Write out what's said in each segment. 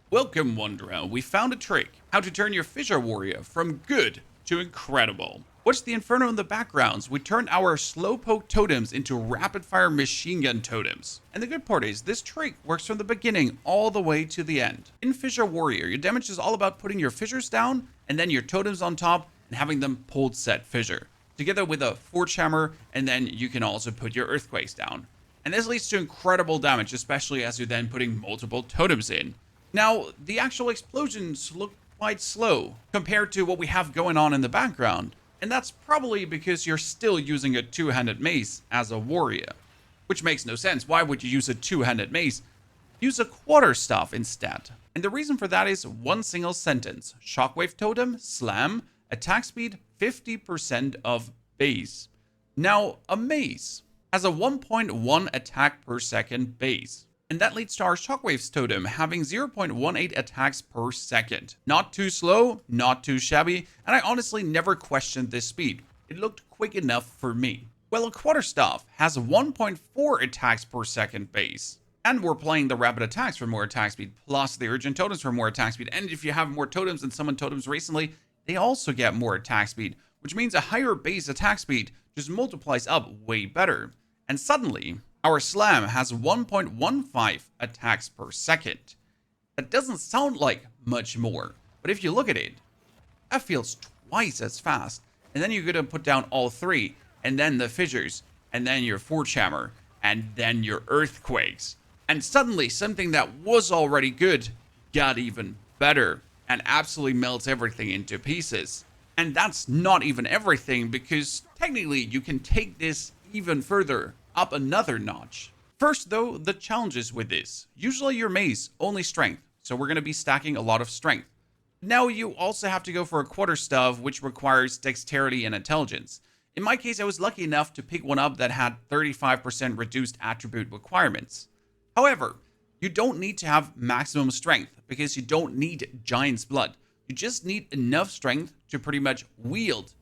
Welcome, Wanderer. We found a trick. How to turn your Fissure Warrior from good to incredible. Watch the inferno in the backgrounds. We turned our slowpoke totems into rapid-fire machine gun totems. And the good part is, this trick works from the beginning all the way to the end. In Fissure Warrior, your damage is all about putting your fissures down, and then your totems on top, and having them pulled set fissure. Together with a forge hammer, and then you can also put your earthquakes down. And this leads to incredible damage, especially as you're then putting multiple totems in. Now, the actual explosions look quite slow compared to what we have going on in the background. And that's probably because you're still using a two-handed mace as a warrior. Which makes no sense. Why would you use a two-handed mace? Use a quarterstaff instead. And the reason for that is one single sentence. Shockwave totem, slam, attack speed 50% of base. Now, a mace has a 1.1 attack per second base. And that leads to our Shockwaves totem having 0.18 attacks per second. Not too slow, not too shabby, and I honestly never questioned this speed. It looked quick enough for me. Well, a quarterstaff has 1.4 attacks per second base. And we're playing the rapid attacks for more attack speed, plus the urgent totems for more attack speed. And if you have more totems and summoned totems recently, they also get more attack speed, which means a higher base attack speed just multiplies up way better. And suddenly, our slam has 1.15 attacks per second. That doesn't sound like much more, but if you look at it, that feels twice as fast. And then you're going to put down all three, and then the fissures, and then your forge hammer, and then your earthquakes. And suddenly, something that was already good got even better, and absolutely melts everything into pieces. And that's not even everything, because technically you can take this even further, up another notch. First though, the challenges with this. Usually your mace, only strength, so we're going to be stacking a lot of strength. Now you also have to go for a quarterstaff, which requires dexterity and intelligence. In my case, I was lucky enough to pick one up that had 35% reduced attribute requirements. However, you don't need to have maximum strength, because you don't need Giant's Blood. You just need enough strength to pretty much wield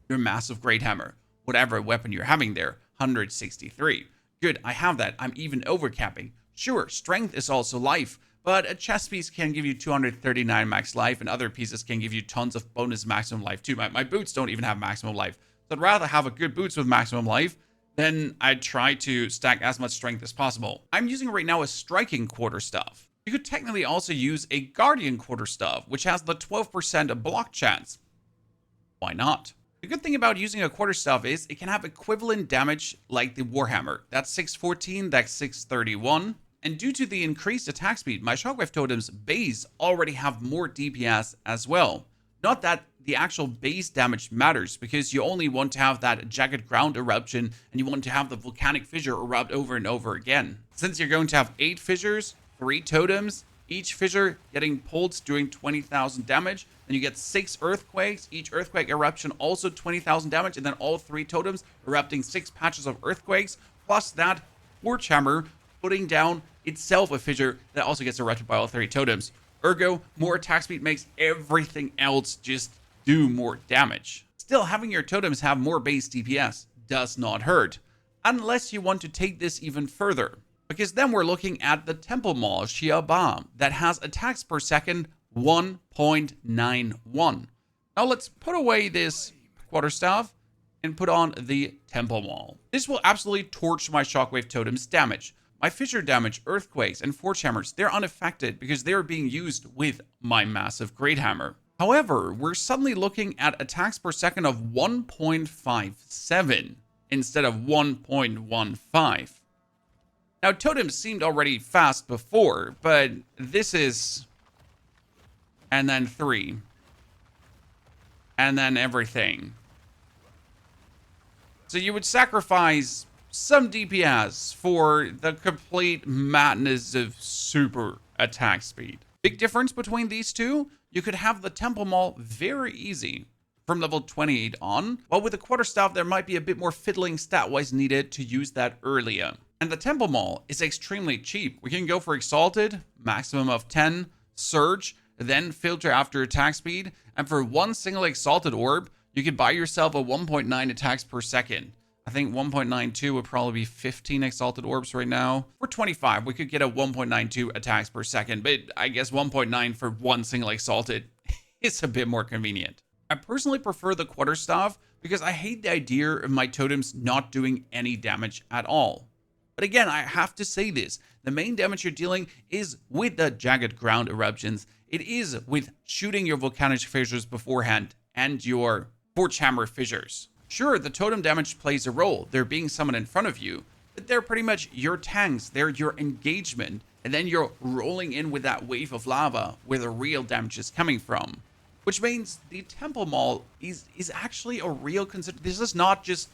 your massive greathammer, whatever weapon you're having there. 163. Good, I have that. I'm even overcapping. Sure, strength is also life, but a chest piece can give you 239 max life, and other pieces can give you tons of bonus maximum life too. My boots don't even have maximum life. So I'd rather have a good boots with maximum life than I'd try to stack as much strength as possible. I'm using right now a striking quarterstaff. You could technically also use a guardian quarterstaff, which has the 12% block chance. Why not? The good thing about using a quarterstaff is it can have equivalent damage like the Warhammer. That's 614, that's 631. And due to the increased attack speed, my Shockwave Totem's base already have more DPS as well. Not that the actual base damage matters, because you only want to have that jagged ground eruption, and you want to have the volcanic fissure erupt over and over again. Since you're going to have 8 fissures, 3 totems, each fissure getting pulled doing 20,000 damage. Then you get 6 earthquakes, each earthquake eruption also 20,000 damage, and then all 3 totems erupting 6 patches of earthquakes, plus that forge hammer putting down itself a fissure that also gets erupted by all 3 totems. Ergo, more attack speed makes everything else just do more damage. Still, having your totems have more base DPS does not hurt, unless you want to take this even further. Because then we're looking at the Temple Maul Shia Bomb that has attacks per second 1.91. Now let's put away this quarterstaff and put on the Temple Maul. This will absolutely torch my Shockwave Totem's damage. My fissure damage, earthquakes, and forge hammers, they're unaffected because they're being used with my massive greathammer. However, we're suddenly looking at attacks per second of 1.57 instead of 1.15. Now, totems seemed already fast before, but this is... and then 3. And then everything. So you would sacrifice some DPS for the complete madness of super attack speed. Big difference between these two? You could have the Temple Maul very easy from level 28 on, while with the quarterstaff there might be a bit more fiddling stat-wise needed to use that earlier. And the Temple Maul is extremely cheap. We can go for Exalted, maximum of 10, Surge, then filter after attack speed, and for one single Exalted Orb, you could buy yourself a 1.9 attacks per second. I think 1.92 would probably be 15 exalted orbs right now. For 25, we could get a 1.92 attacks per second, but I guess 1.9 for one single exalted is a bit more convenient. I personally prefer the quarterstaff because I hate the idea of my totems not doing any damage at all. But again, I have to say this, the main damage you're dealing is with the jagged ground eruptions. It is with shooting your volcanic fissures beforehand and your forge hammer fissures. Sure, the totem damage plays a role. They're being summoned in front of you, but they're pretty much your tanks. They're your engagement. And then you're rolling in with that wave of lava where the real damage is coming from. Which means the Temple Maul is actually a real consideration. This is not just,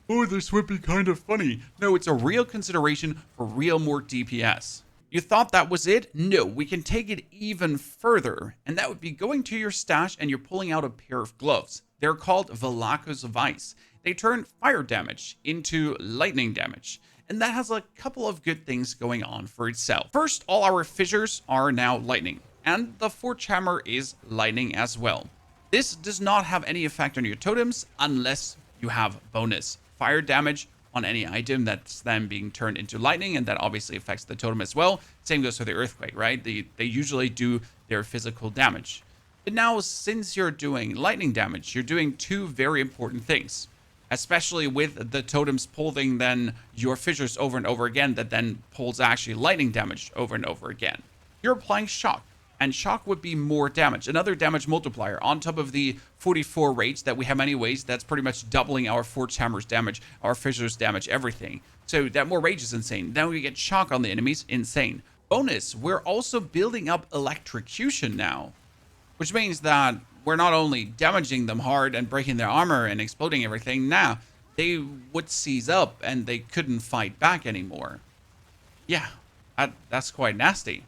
oh, this would be kind of funny. No, it's a real consideration for real more DPS. You thought that was it? No, we can take it even further. And that would be going to your stash and you're pulling out a pair of gloves. They're called Velacos of Ice. They turn fire damage into lightning damage. And that has a couple of good things going on for itself. First, all our fissures are now lightning. And the forge hammer is lightning as well. This does not have any effect on your totems unless you have bonus fire damage on any item that's then being turned into lightning, and that obviously affects the totem as well. Same goes for the earthquake, right? They usually do their physical damage. But now, since you're doing lightning damage, you're doing two very important things, especially with the totems pulling then your fissures over and over again, that then pulls actually lightning damage over and over again. You're applying shock. And shock would be more damage, another damage multiplier on top of the 44 rage that we have anyways. That's pretty much doubling our forge hammers damage, our fissures damage, everything. So that more rage is insane. Then we get shock on the enemies, insane. Bonus, we're also building up electrocution now, which means that we're not only damaging them hard and breaking their armor and exploding everything. Now they would seize up and they couldn't fight back anymore. Yeah, that's quite nasty.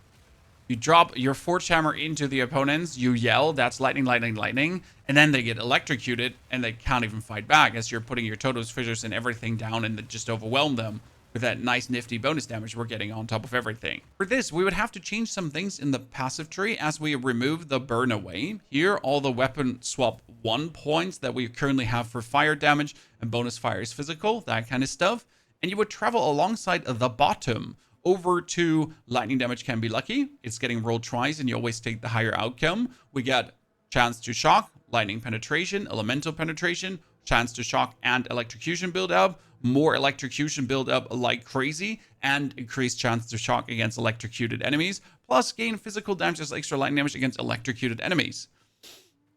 You drop your forge hammer into the opponents, you yell, that's lightning, lightning, lightning, and then they get electrocuted and they can't even fight back as you're putting your totems, fissures, and everything down and just overwhelm them with that nice nifty bonus damage we're getting on top of everything. For this, we would have to change some things in the passive tree as we remove the burn away. Here, all the weapon swap 1 points that we currently have for fire damage and bonus fire is physical, that kind of stuff. And you would travel alongside the bottom over to lightning damage can be lucky. It's getting rolled twice and you always take the higher outcome. We get chance to shock, lightning penetration, elemental penetration, chance to shock and electrocution build up, more electrocution build up like crazy, and increased chance to shock against electrocuted enemies, plus gain physical damage as extra lightning damage against electrocuted enemies.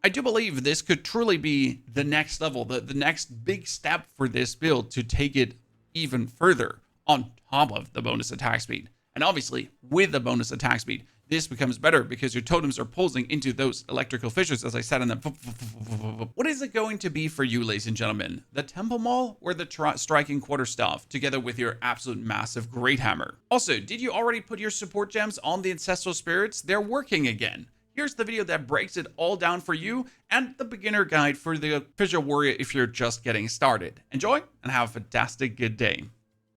I do believe this could truly be the next level, the next big step for this build to take it even further on top of the bonus attack speed. And obviously, with the bonus attack speed, this becomes better because your totems are pulsing into those electrical fissures, as I said in the... What is it going to be for you, ladies and gentlemen? The Temple Maul or the striking quarterstaff, together with your absolute massive great hammer? Also, did you already put your support gems on the ancestral spirits? They're working again. Here's the video that breaks it all down for you and the beginner guide for the Fissure Warrior if you're just getting started. Enjoy and have a fantastic good day.